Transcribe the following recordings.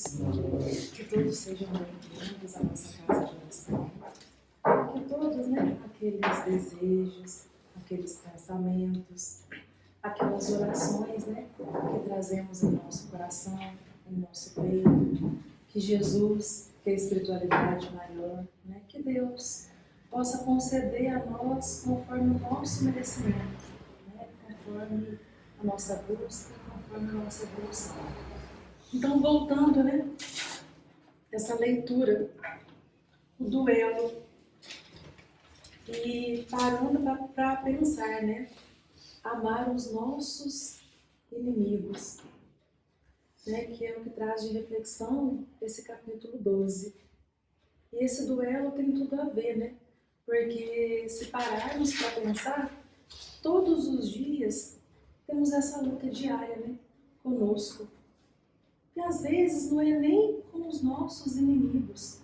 queridos, que todos sejam bem-vindos à nossa casa de oração. Que todos, aqueles desejos, aqueles pensamentos, aquelas orações, que trazemos em nosso coração, em nosso peito, que Jesus, que é a espiritualidade maior, que Deus possa conceder a nós conforme o nosso merecimento, conforme a nossa busca, conforme a nossa evolução. Então, voltando, essa leitura, o duelo, e parando para pensar, amar os nossos inimigos, que é o que traz de reflexão esse capítulo 12. E esse duelo tem tudo a ver, porque se pararmos para pensar, todos os dias temos essa luta diária, conosco. E às vezes não é nem com os nossos inimigos.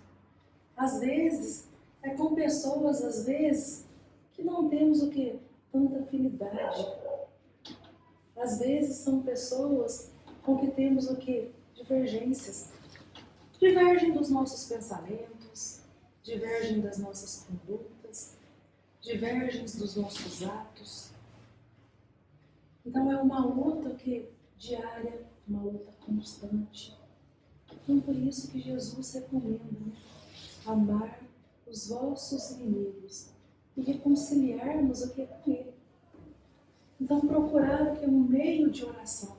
Às vezes é com pessoas, às vezes, que não temos o quê? Tanta afinidade. Às vezes são pessoas com que temos o quê? Divergências. Divergem dos nossos pensamentos, divergem das nossas condutas, divergem dos nossos atos. Então é uma luta diária, uma luta constante. Então por isso que Jesus recomenda, amar os vossos inimigos e reconciliarmos o que é com Ele. Então procurar o que é um meio de oração.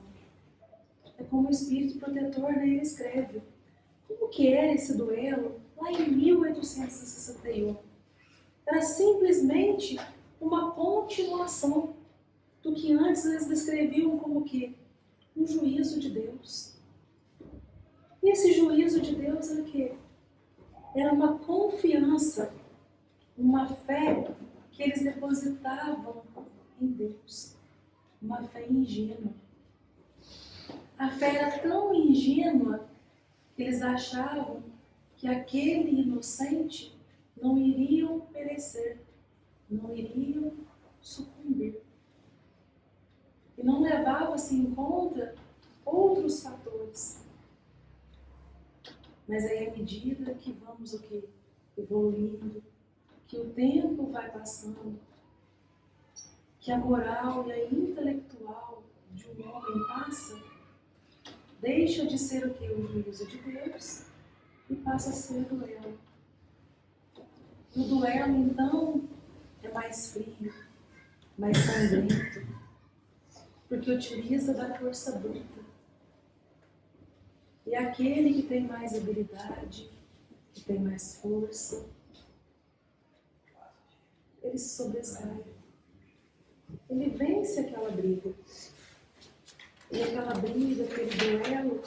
É como o Espírito Protetor, ele escreve. Como que era esse duelo lá em 1861? Era simplesmente uma continuação do que antes eles descreviam como que um juízo de Deus. E esse juízo de Deus era o quê? Era uma confiança, uma fé que eles depositavam em Deus. Uma fé ingênua. A fé era tão ingênua que eles achavam que aquele inocente não iriam perecer, não iriam sucumbir. E não levava-se em conta outros fatores. Mas aí, à medida que vamos evoluindo, que o tempo vai passando, que a moral e a intelectual de um homem passa, deixa de ser o juízo de Deus e passa a ser o duelo. O duelo, então, é mais frio, mais sangrento, porque utiliza da força bruta. E aquele que tem mais habilidade, que tem mais força, ele se sobressai. Ele vence aquela briga. E aquela briga, aquele duelo,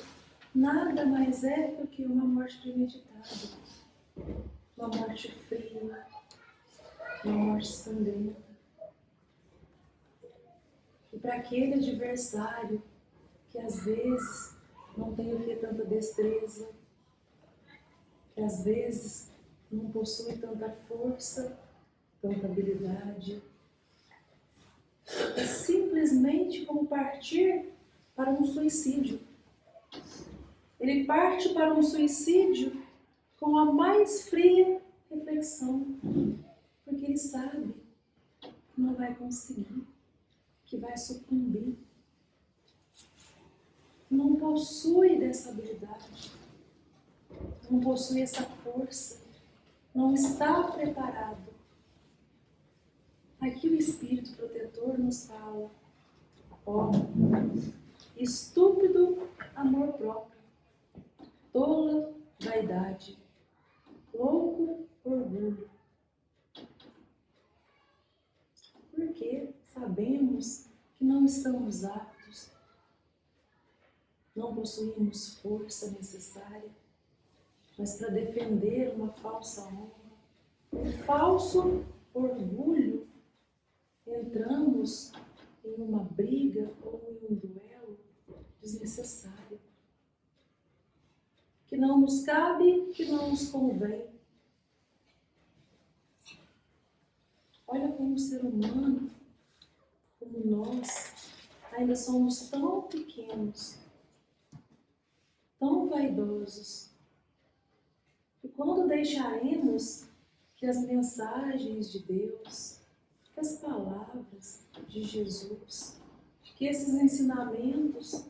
nada mais é do que uma morte premeditada. Uma morte fria, uma morte sangrenta. E para aquele adversário que às vezes não tem tanta destreza, que às vezes não possui tanta força, tanta habilidade, é simplesmente como partir para um suicídio. Ele parte para um suicídio com a mais fria reflexão, porque ele sabe que não vai conseguir, que vai sucumbir. Não possui dessa habilidade, não possui essa força, não está preparado. Aqui o Espírito Protetor nos fala, estúpido amor próprio, tola vaidade, louco orgulho. Porque sabemos que não estamos aptos, não possuímos força necessária, mas para defender uma falsa honra, um falso orgulho, entramos em uma briga ou em um duelo desnecessário, que não nos cabe, que não nos convém. Olha como o ser humano, como nós, ainda somos tão pequenos tão vaidosos. E quando deixaremos que as mensagens de Deus, que as palavras de Jesus, que esses ensinamentos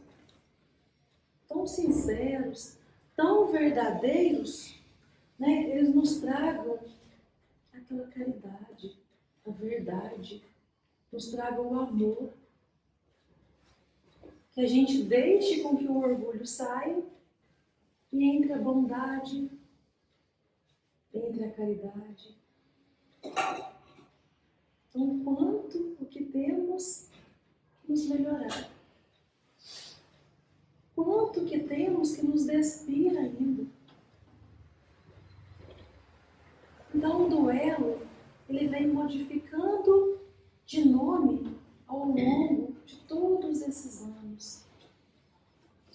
tão sinceros, tão verdadeiros, né, eles nos tragam aquela caridade, a verdade, nos tragam o amor. Que a gente deixe com que o orgulho saia e entre a bondade, entre a caridade. Então, quanto o que temos que nos melhorar. Quanto que temos que nos despir ainda. Então, o duelo, ele vem modificando de nome ao longo de todos esses anos.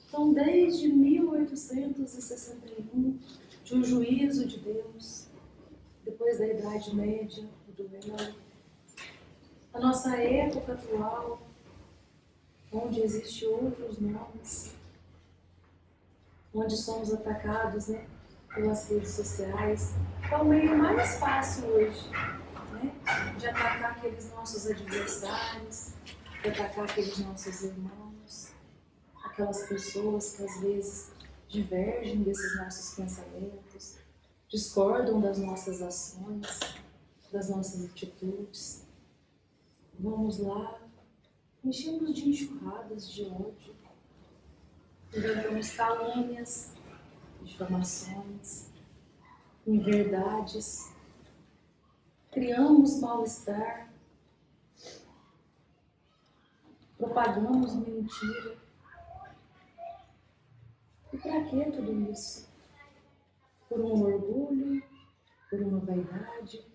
Então, desde 1861, de um juízo de Deus, depois da Idade Média, o duelo, a nossa época atual, onde existem outros nomes, onde somos atacados, né, pelas redes sociais, é o meio mais fácil hoje, né, de atacar aqueles nossos adversários, de atacar aqueles nossos irmãos, aquelas pessoas que às vezes divergem desses nossos pensamentos, discordam das nossas ações, das nossas atitudes. Vamos lá, enchemos de enxurradas de ódio, inventamos calúnias, difamações, inverdades, criamos mal-estar, propagamos mentira. E para que tudo isso? Por um orgulho, por uma vaidade,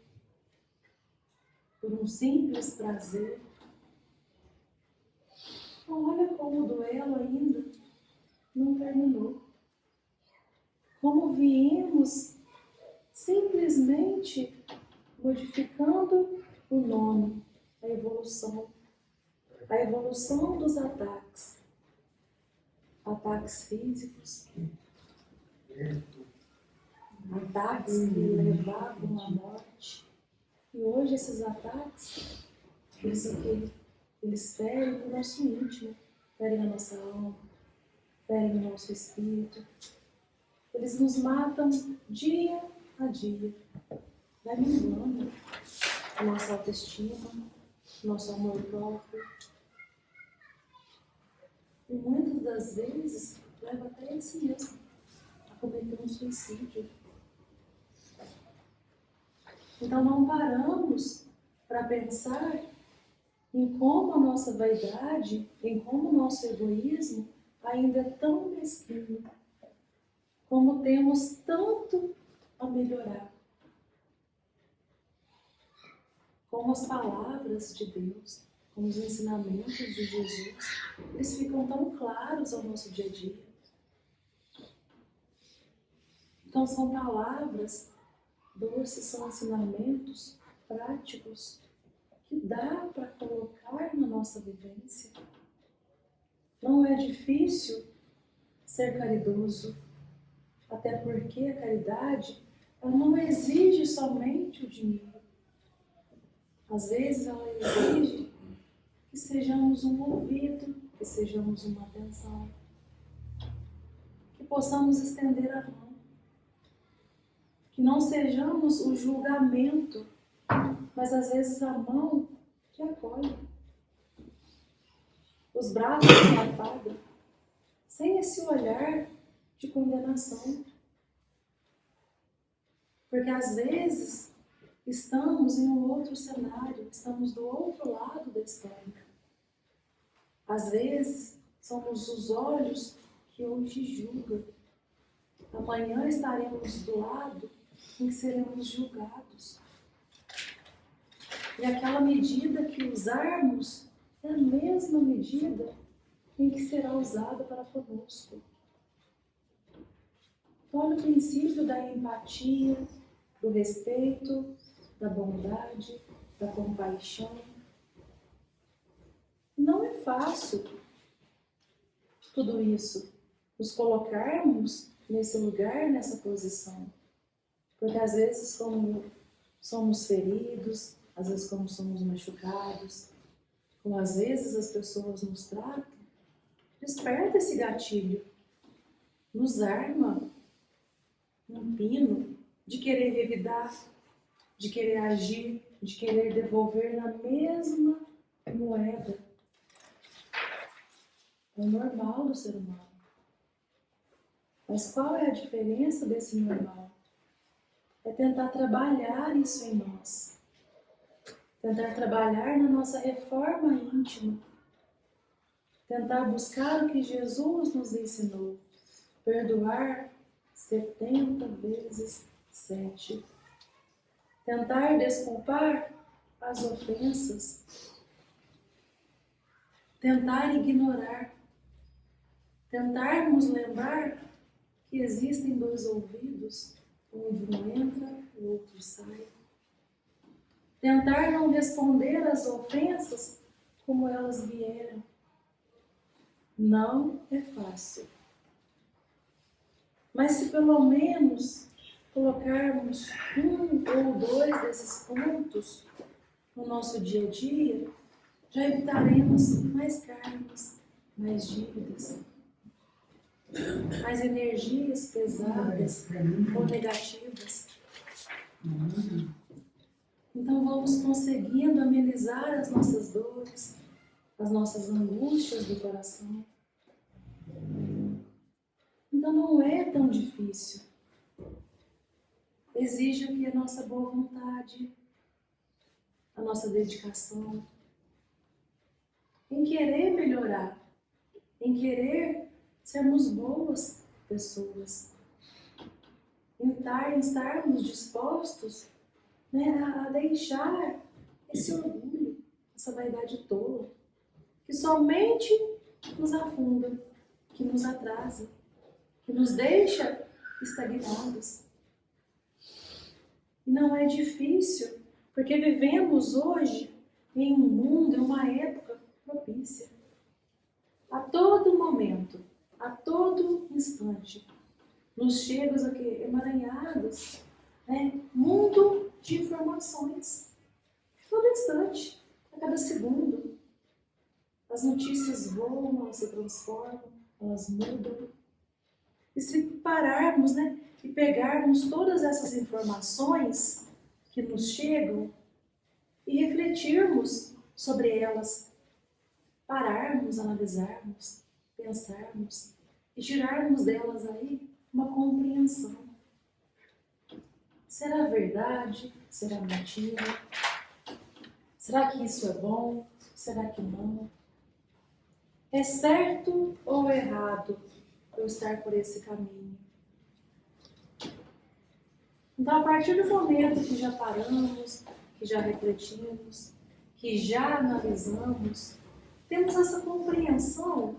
por um simples prazer. Então, olha como o duelo ainda não terminou. Como viemos simplesmente modificando o nome, a evolução dos ataques. Ataques físicos, ataques que levavam à morte. E hoje esses ataques, eles ferem o nosso íntimo, ferem a nossa alma, ferem o nosso espírito. Eles nos matam dia a dia. Vai minguando a nossa autoestima, nosso amor próprio. E muitas das vezes leva até esse mesmo a cometer um suicídio. Então não paramos para pensar em como a nossa vaidade, em como o nosso egoísmo ainda é tão mesquinho, como temos tanto a melhorar. Como as palavras de Deus, como os ensinamentos de Jesus, eles ficam tão claros ao nosso dia a dia. Então são palavras doces, são ensinamentos práticos que dá para colocar na nossa vivência. Não é difícil ser caridoso, até porque a caridade ela não exige somente o dinheiro. Às vezes ela exige que sejamos um ouvido, que sejamos uma atenção, que possamos estender a mão, que não sejamos o julgamento, mas às vezes a mão que acolhe, os braços que afagam, sem esse olhar de condenação. Porque às vezes estamos em um outro cenário, estamos do outro lado da história. Às vezes somos os olhos que hoje julgam. Amanhã estaremos do lado em que seremos julgados. E aquela medida que usarmos é a mesma medida em que será usada para conosco. Então, olha o princípio da empatia, do respeito, da bondade, da compaixão. Não é fácil tudo isso, nos colocarmos nesse lugar, nessa posição. Porque às vezes, como somos feridos, às vezes como somos machucados, como às vezes as pessoas nos tratam, desperta esse gatilho, nos arma um pino de querer revidar, de querer agir, de querer devolver na mesma moeda. É o normal do ser humano. Mas qual é a diferença desse normal? É tentar trabalhar isso em nós. Tentar trabalhar na nossa reforma íntima. Tentar buscar o que Jesus nos ensinou. Perdoar 70 vezes 7. Tentar desculpar as ofensas. Tentar ignorar. Tentarmos lembrar que existem 2 ouvidos, onde um entra, o outro sai. Tentar não responder às ofensas como elas vieram. Não é fácil. Mas se pelo menos colocarmos 1 ou 2 desses pontos no nosso dia a dia, já evitaremos mais karmas, mais dívidas, mais energias pesadas ou negativas. Então vamos conseguindo amenizar as nossas dores, as nossas angústias do coração. Então não é tão difícil. Exige aqui a nossa boa vontade, a nossa dedicação, em querer melhorar, em querer sermos boas pessoas, em estarmos dispostos, a deixar esse orgulho, essa vaidade tola, que somente nos afunda, que nos atrasa, que nos deixa estagnados. E não é difícil, porque vivemos hoje em um mundo, em uma época propícia. A todo momento, a todo instante, nos chegam aqui emaranhados, mundo de informações. Todo instante, a cada segundo. As notícias voam, elas se transformam, elas mudam. E se pararmos, e pegarmos todas essas informações que nos chegam e refletirmos sobre elas, pararmos, analisarmos, pensarmos e tirarmos delas aí uma compreensão. Será verdade? Será mentira? Será que isso é bom? Será que não? É certo ou errado eu estar por esse caminho? Então, a partir do momento que já paramos, que já refletimos, que já analisamos, temos essa compreensão,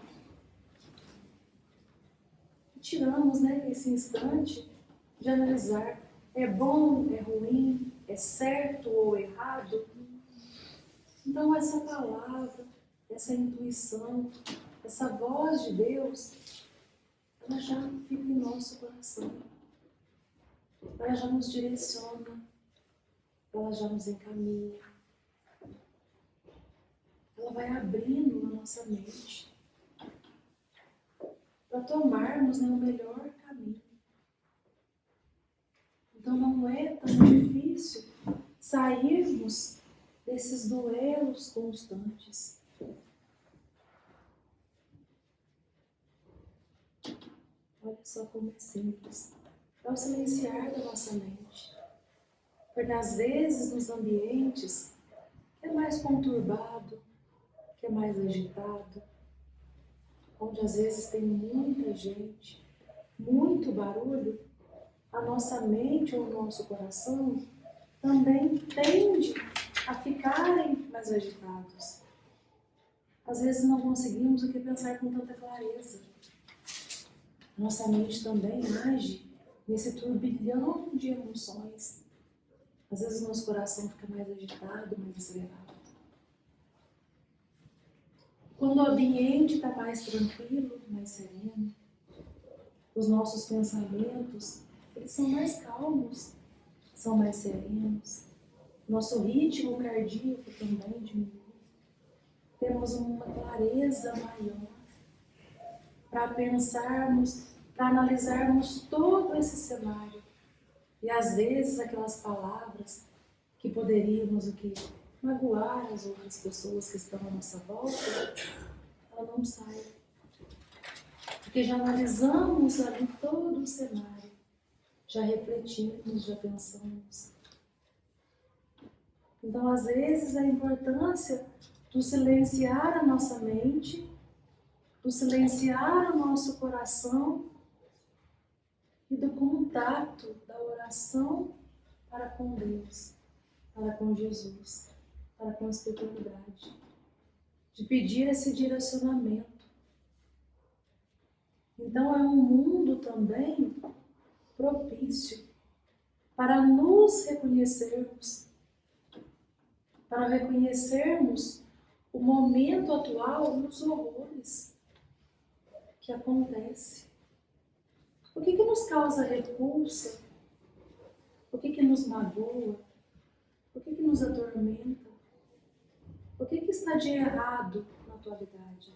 tiramos esse instante de analisar, é bom, é ruim, é certo ou errado? Então essa palavra, essa intuição, essa voz de Deus, ela já fica em nosso coração. Ela já nos direciona, ela já nos encaminha. Ela vai abrindo a nossa mente para tomarmos o melhor caminho. Então não é tão difícil sairmos desses duelos constantes. Olha só como é simples. É o silenciar da nossa mente. Porque às vezes nos ambientes que é mais conturbado, que é mais agitado, onde às vezes tem muita gente, muito barulho, a nossa mente ou o nosso coração também tende a ficarem mais agitados. Às vezes não conseguimos o que pensar com tanta clareza. Nossa mente também age nesse turbilhão de emoções. Às vezes o nosso coração fica mais agitado, mais acelerado. Quando o ambiente está mais tranquilo, mais sereno, os nossos pensamentos, eles são mais calmos, são mais serenos. Nosso ritmo cardíaco também diminui. Temos uma clareza maior para pensarmos, para analisarmos todo esse cenário. E às vezes aquelas palavras que poderíamos magoar as outras pessoas que estão à nossa volta, ela não sai. Porque já analisamos ali todo o cenário, já refletimos, já pensamos. Então, às vezes, a importância do silenciar a nossa mente, do silenciar o nosso coração e do contato da oração para com Deus, para com Jesus, para com a espiritualidade, de pedir esse direcionamento. Então, é um mundo também propício para nos reconhecermos, para reconhecermos o momento atual nos horrores que acontece. O que nos causa repulsa? O que nos magoa? O que nos atormenta? O que está de errado na atualidade?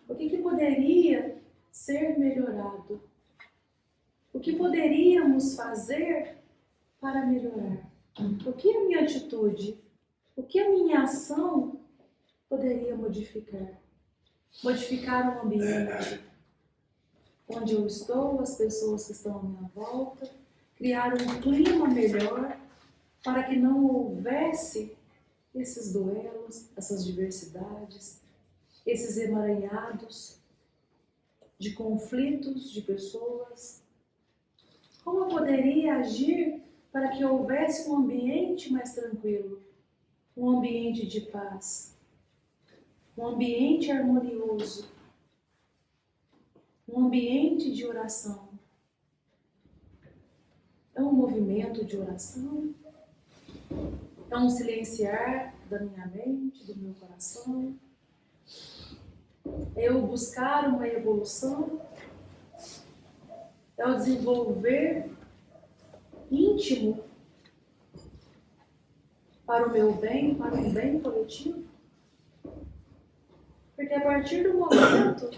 O que poderia ser melhorado? O que poderíamos fazer para melhorar? O que a minha atitude, o que a minha ação poderia modificar? Modificar o ambiente onde eu estou, as pessoas que estão à minha volta, criar um clima melhor para que não houvesse esses duelos, essas diversidades, esses emaranhados de conflitos de pessoas. Como eu poderia agir para que houvesse um ambiente mais tranquilo, um ambiente de paz, um ambiente harmonioso, um ambiente de oração? É um movimento de oração? É um silenciar da minha mente, do meu coração? É eu buscar uma evolução? É o desenvolver íntimo para o meu bem, para o bem coletivo? Porque a partir do momento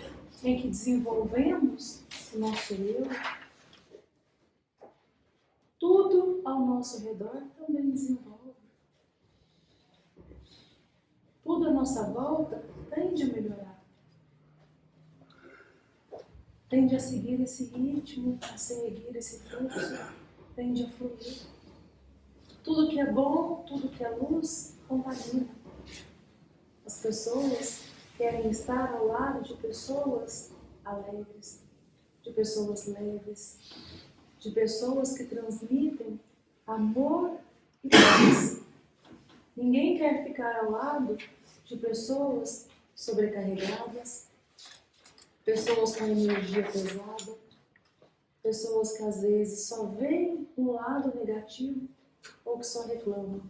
em que desenvolvemos o nosso eu, tudo ao nosso redor também desenvolve. Tudo à nossa volta tende a melhorar. Tende a seguir esse ritmo, a seguir esse fluxo, tende a fluir. Tudo que é bom, tudo que é luz, contamina. As pessoas querem estar ao lado de pessoas alegres, de pessoas leves, de pessoas que transmitem amor e paz. Ninguém quer ficar ao lado de pessoas sobrecarregadas, pessoas com energia pesada, pessoas que às vezes só veem um lado negativo ou que só reclamam,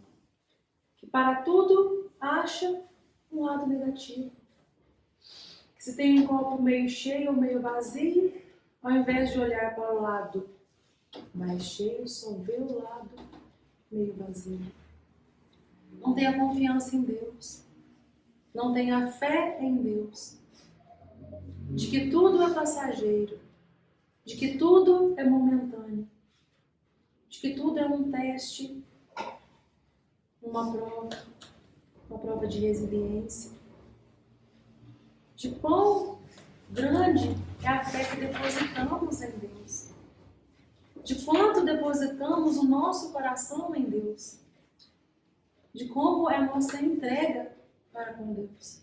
que para tudo acha um lado negativo. Que se tem um copo meio cheio ou meio vazio, ao invés de olhar para o lado mais cheio, só vê o lado meio vazio. Não tem a confiança em Deus, não tem a fé em Deus, de que tudo é passageiro, de que tudo é momentâneo, de que tudo é um teste, uma prova de resiliência, de quão grande é a fé que depositamos em Deus, de quanto depositamos o nosso coração em Deus, de como é a nossa entrega para com Deus,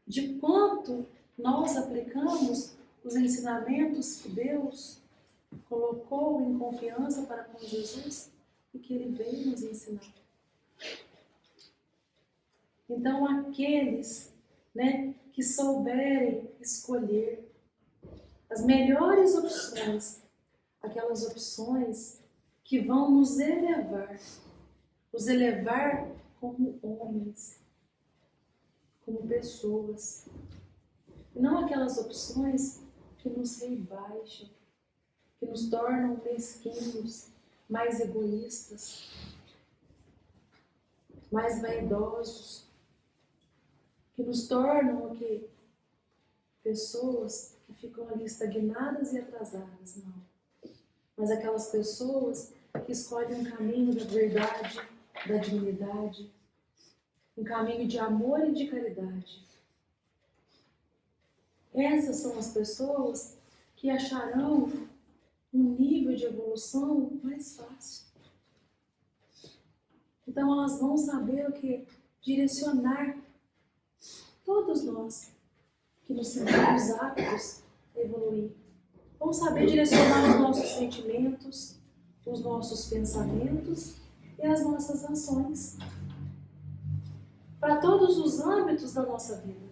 de quanto nós aplicamos os ensinamentos que Deus colocou em confiança para com Jesus e que Ele veio nos ensinar. Então, aqueles, que souberem escolher as melhores opções, aquelas opções que vão nos elevar como homens, como pessoas, E não aquelas opções que nos rebaixam, que nos tornam mesquinhos, mais egoístas, mais vaidosos, que nos tornam o quê? Pessoas que ficam ali estagnadas e atrasadas, não. Mas aquelas pessoas que escolhem um caminho da verdade, da dignidade, um caminho de amor e de caridade. Essas são as pessoas que acharão um nível de evolução mais fácil. Então elas vão saber o que? Direcionar todos nós que nos sentimos aptos a evoluir. Vamos saber direcionar os nossos sentimentos, os nossos pensamentos e as nossas ações para todos os âmbitos da nossa vida.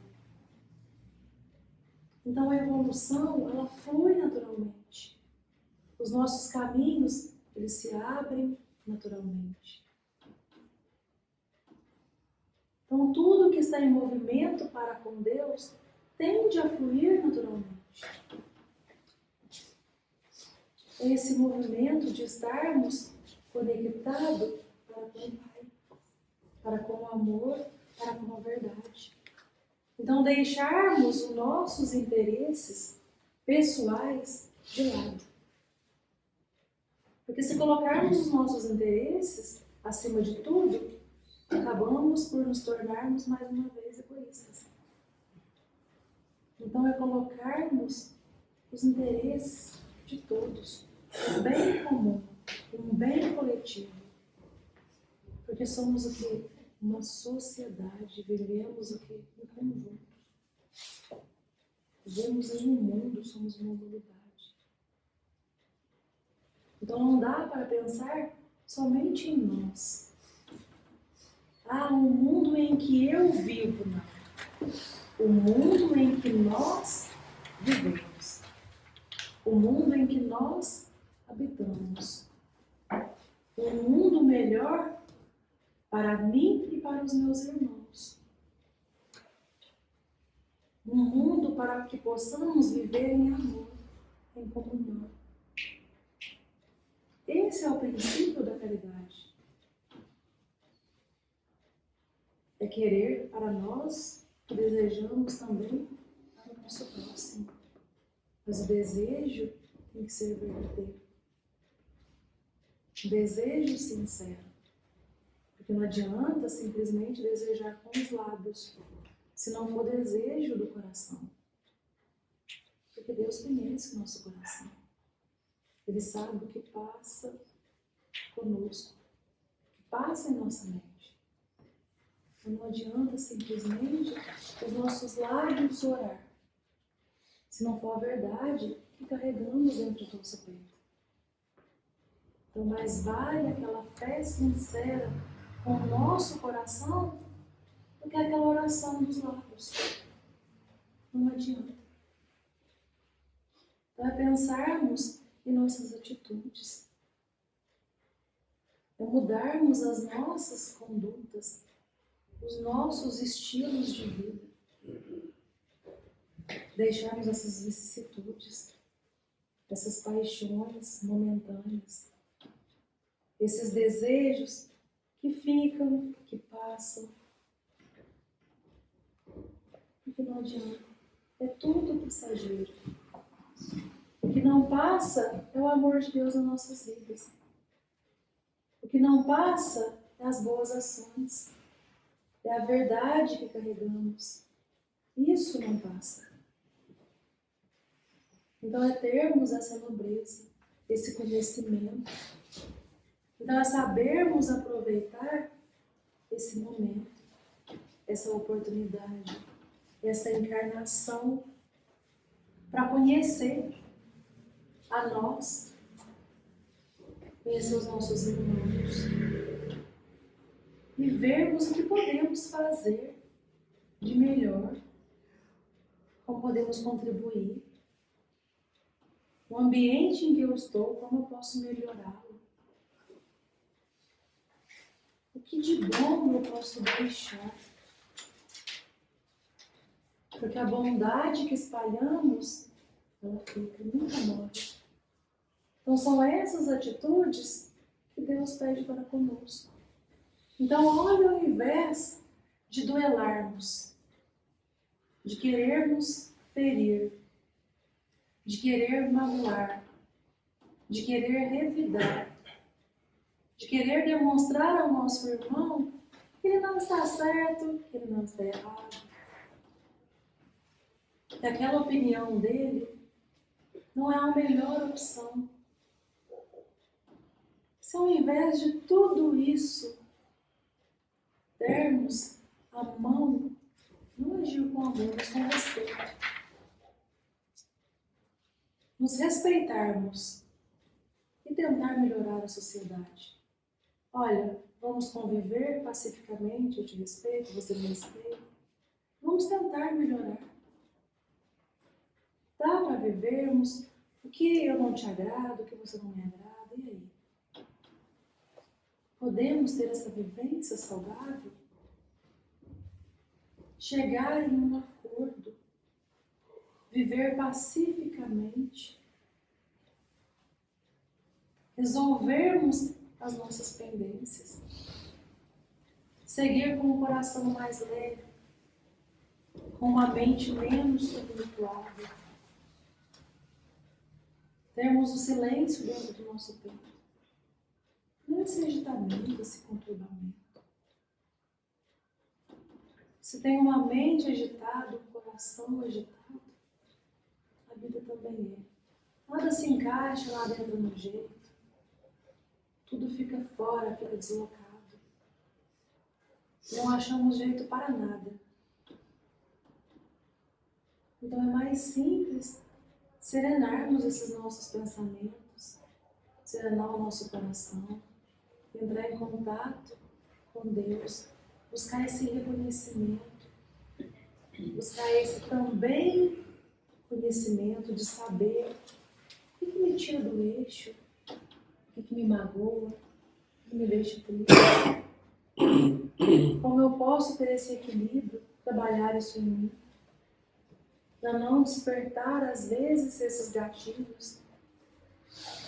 Então a evolução, ela flui naturalmente. Os nossos caminhos, eles se abrem naturalmente. Então tudo que está em movimento para com Deus tende a fluir naturalmente. É esse movimento de estarmos conectados para com o Pai, para com o amor, para com a verdade. Então deixarmos os nossos interesses pessoais de lado. Porque se colocarmos os nossos interesses acima de tudo, acabamos por nos tornarmos mais uma vez egoístas. Então é colocarmos os interesses de todos, um bem comum, um bem coletivo. Porque somos o quê? Uma sociedade, vivemos o quê? Em conjunto. Vivemos em um mundo, somos uma humanidade. Então não dá para pensar somente em nós. Um mundo em que eu vivo, não. O mundo em que nós vivemos. O mundo em que nós habitamos. Um mundo melhor para mim e para os meus irmãos. Um mundo para que possamos viver em amor, em comunhão. Esse é o princípio da caridade. É querer para nós que desejamos também para o nosso próximo. Mas o desejo tem que ser verdadeiro. Um desejo sincero. Porque não adianta simplesmente desejar com os lábios, se não for desejo do coração. Porque Deus conhece o nosso coração. Ele sabe o que passa conosco, o que passa em nossa mente. Então não adianta simplesmente os nossos lábios orar, se não for a verdade que carregamos dentro do nosso peito. Então mais vale aquela fé sincera com o nosso coração do que aquela oração dos lábios. Não adianta. Então é pensarmos em nossas atitudes. É mudarmos as nossas condutas, os nossos estilos de vida. Deixarmos essas vicissitudes, essas paixões momentâneas, esses desejos que ficam, que passam. Porque não adianta. É tudo passageiro. O que não passa é o amor de Deus nas nossas vidas. O que não passa é as boas ações. É a verdade que carregamos. Isso não passa. Então é termos essa nobreza, esse conhecimento. Então é sabermos aproveitar esse momento, essa oportunidade, essa encarnação para conhecer a nós, conhecer os nossos irmãos e vermos o que podemos fazer de melhor, como podemos contribuir, o ambiente em que eu estou, como eu posso melhorá-lo, o que de bom eu posso deixar. Porque a bondade que espalhamos, ela fica, nunca morre. Então são essas atitudes que Deus pede para conosco. Então, olha, ao invés de duelarmos, de querermos ferir, de querer magoar, de querer revidar, de querer demonstrar ao nosso irmão que ele não está certo, que ele não está errado, que aquela opinião dele não é a melhor opção. Se ao invés de tudo isso, dermos a mão, não agir com amor, mas com respeito. Nos respeitarmos e tentar melhorar a sociedade. Olha, vamos conviver pacificamente, eu te respeito, você me respeita. Vamos tentar melhorar. Dá para vivermos o que eu não te agrado, o que você não me agrada, e aí? Podemos ter essa vivência saudável? Chegar em um acordo, viver pacificamente, resolvermos as nossas pendências, seguir com o coração mais leve, com uma mente menos tumultuada, termos o silêncio dentro do nosso peito, não esse agitamento, esse conturbamento. Se tem uma mente agitada, um coração agitado, a vida também é. Nada se encaixa lá dentro no jeito. Tudo fica fora, fica deslocado. Não achamos jeito para nada. Então é mais simples serenarmos esses nossos pensamentos, serenar o nosso coração, entrar em contato com Deus, buscar esse reconhecimento, buscar esse também conhecimento de saber o que me tira do eixo, o que me magoa, o que me deixa triste. Como eu posso ter esse equilíbrio, trabalhar isso em mim, para não despertar às vezes esses gatilhos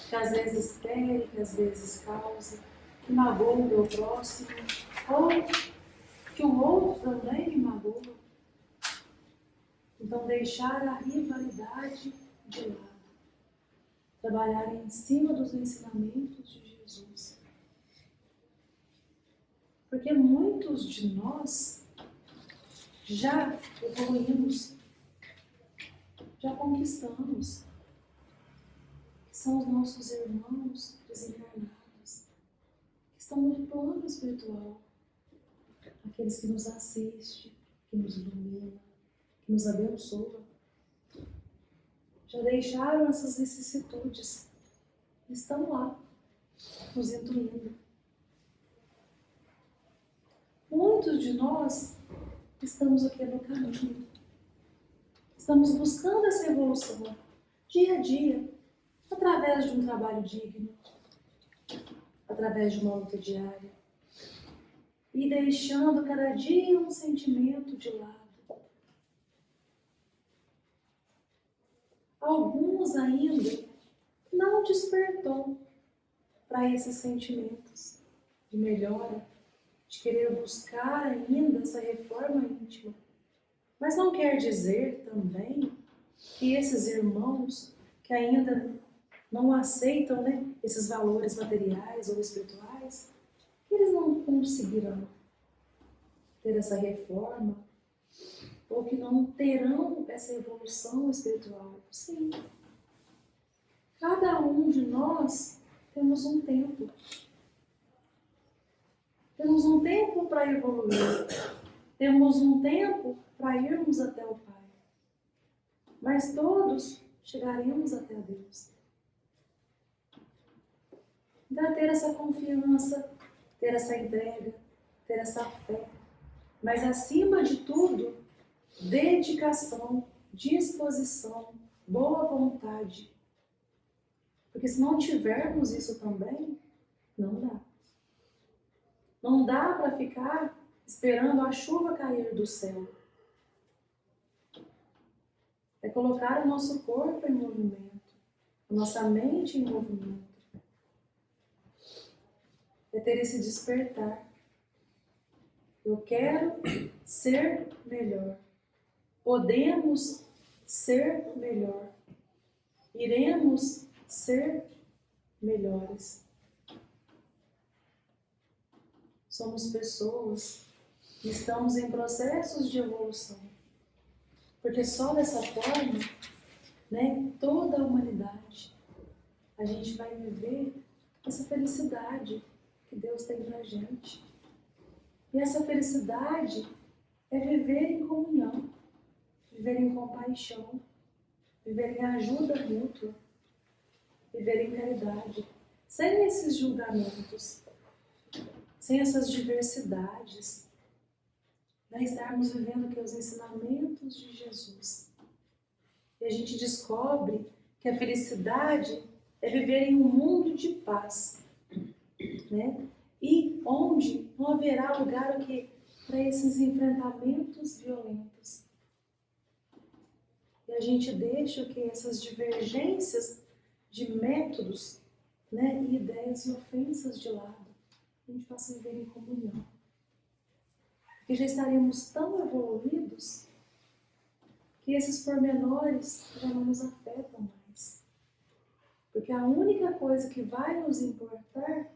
que às vezes querem, que às vezes causam, que magoam o meu próximo, ou que o outro também me magoa. Então deixar a rivalidade de lado, trabalhar em cima dos ensinamentos de Jesus. Porque muitos de nós já evoluímos, já conquistamos, que são os nossos irmãos desencarnados, que estão no plano espiritual, aqueles que nos assistem, que nos iluminam, que nos abençoa. Já deixaram essas vicissitudes, estão lá, nos intuindo. Muitos de nós estamos aqui no caminho, estamos buscando essa evolução, dia a dia, através de um trabalho digno, através de uma luta diária, e deixando cada dia um sentimento de lado. Alguns ainda não despertou para esses sentimentos de melhora, de querer buscar ainda essa reforma íntima. Mas não quer dizer também que esses irmãos que ainda não aceitam, esses valores materiais ou espirituais, que eles não conseguirão ter essa reforma, ou que não terão essa evolução espiritual. Sim. Cada um de nós temos um tempo. Temos um tempo para evoluir. Temos um tempo para irmos até o Pai. Mas todos chegaremos até a Deus. Então, ter essa confiança, ter essa entrega, ter essa fé. Mas, acima de tudo, dedicação, disposição, boa vontade. Porque se não tivermos isso também, não dá. Não dá para ficar esperando a chuva cair do céu. É colocar o nosso corpo em movimento, a nossa mente em movimento. É ter esse despertar. Eu quero ser melhor. Podemos ser melhor. Iremos ser melhores. Somos pessoas que estamos em processos de evolução. Porque só dessa forma, toda a humanidade, a gente vai viver essa felicidade que Deus tem pra gente. E essa felicidade é viver em comunhão, viver em compaixão, viver em ajuda mútua, viver em caridade, sem esses julgamentos, sem essas diversidades, estarmos vivendo aqui os ensinamentos de Jesus. E a gente descobre que a felicidade é viver em um mundo de paz, e onde não haverá lugar para esses enfrentamentos violentos. E a gente deixa que essas divergências de métodos, e ideias e ofensas de lado, a gente possa viver em comunhão. Porque já estaremos tão evoluídos que esses pormenores já não nos afetam mais. Porque a única coisa que vai nos importar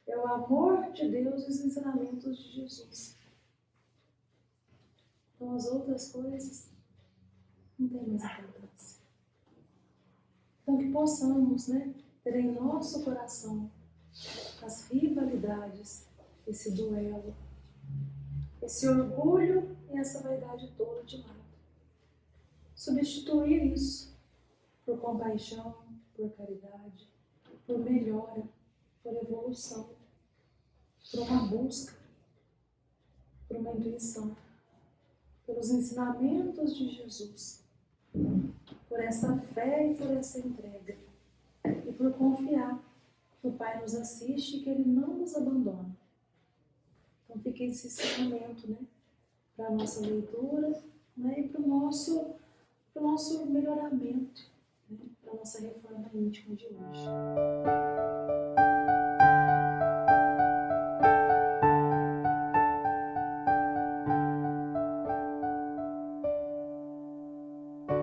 é o amor de Deus e os ensinamentos de Jesus. Então as outras coisas não têm mais importância. Então que possamos, ter em nosso coração as rivalidades, esse duelo, esse orgulho e essa vaidade toda de lado. Substituir isso por compaixão, por caridade, por melhora, por evolução, por uma busca, por uma intuição, pelos ensinamentos de Jesus, por essa fé e por essa entrega, e por confiar que o Pai nos assiste e que Ele não nos abandona. Então fica esse ensinamento, para a nossa leitura, e para o nosso melhoramento.